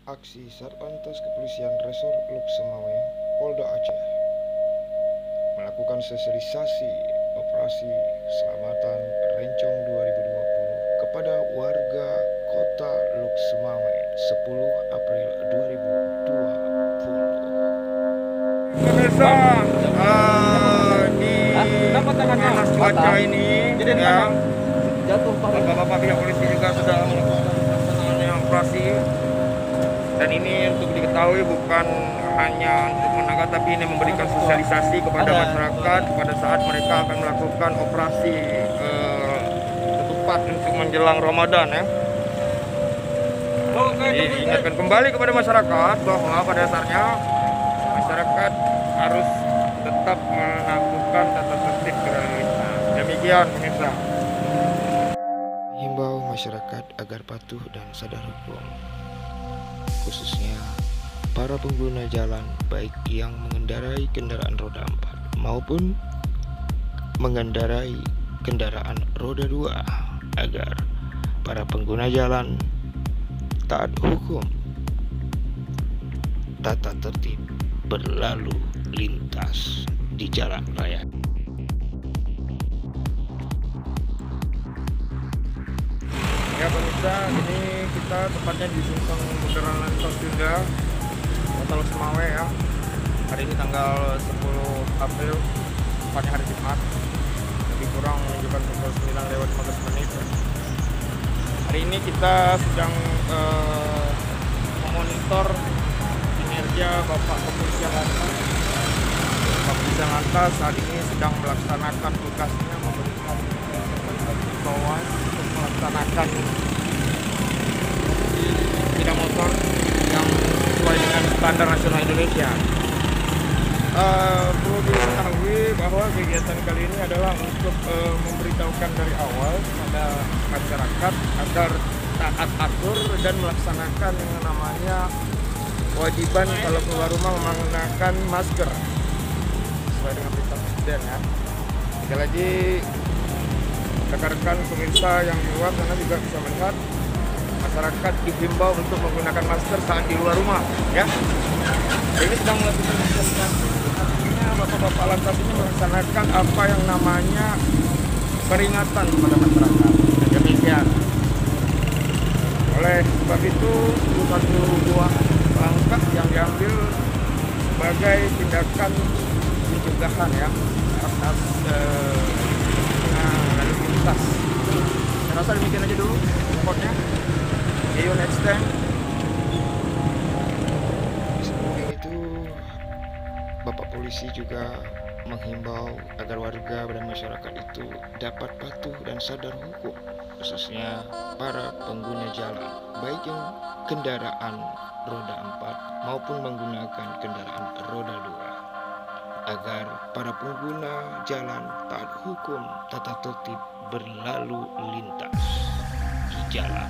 Aksi Satlantas Kepolisian Resor Loksemawe, Polda Aceh melakukan sosialisasi operasi selamatan Rencong 2020 kepada warga Kota Loksemawe 10 April 2020. Pemirsa, di panas cuaca ini, ya, bapak-bapak pihak polisi juga sudah melakukan pelaksanaan operasi. Dan ini untuk diketahui bukan hanya untuk menangkap, tapi ini memberikan sosialisasi kepada masyarakat pada saat mereka akan melakukan operasi ketupat untuk menjelang Ramadan, ya. Diingatkan kembali kepada masyarakat bahwa pada dasarnya masyarakat harus tetap melakukan tata tertib berlalu lintas. Demikian pemirsa. Himbau masyarakat agar patuh dan sadar hukum, khususnya para pengguna jalan baik yang mengendarai kendaraan roda 4 maupun mengendarai kendaraan roda 2, agar para pengguna jalan taat hukum tata tertib berlalu lintas di jalan raya. Ya pemirsa, ini kita tepatnya di Simpang Bundaran Lantos Sunda, Kota Loksemawe, ya. Hari ini tanggal 10 April, tepatnya hari Jumat. Lebih kurang menunjukkan pukul 9:15. Hari ini kita sedang memonitor kinerja Bapak Kepolisian Lantas. Bapak Kepolisian Lantas saat ini sedang melaksanakan tugasnya, memberikan himbauan untuk melaksanakan sepeda motor yang sesuai dengan standar nasional Indonesia. Perlu diketahui bahwa kegiatan kali ini adalah untuk memberitahukan dari awal kepada masyarakat agar taat atur dan melaksanakan yang namanya kewajiban kalau keluar rumah menggunakan masker sesuai dengan perintah Presiden, ya. Sekali lagi, rekan-rekan pemirsa yang di luar sana juga bisa melihat masyarakat dihimbau untuk menggunakan masker saat di luar rumah, ya. Ini sedang melakukan sosialisasi. Artinya bapak-bapak lantas ini melaksanakan apa yang namanya peringatan kepada masyarakat. Dan demikian. Oleh sebab itu, satu buah langkah yang diambil sebagai tindakan pencegahan, ya, atas lalu lintas. Saya rasa demikian aja dulu reportnya. See you next time. Selain itu, Bapak Polisi juga menghimbau agar warga dan masyarakat itu dapat patuh dan sadar hukum, khususnya para pengguna jalan, baik yang kendaraan roda 4 maupun menggunakan kendaraan roda 2, agar para pengguna jalan taat hukum tata tertib berlalu lintas di jalan.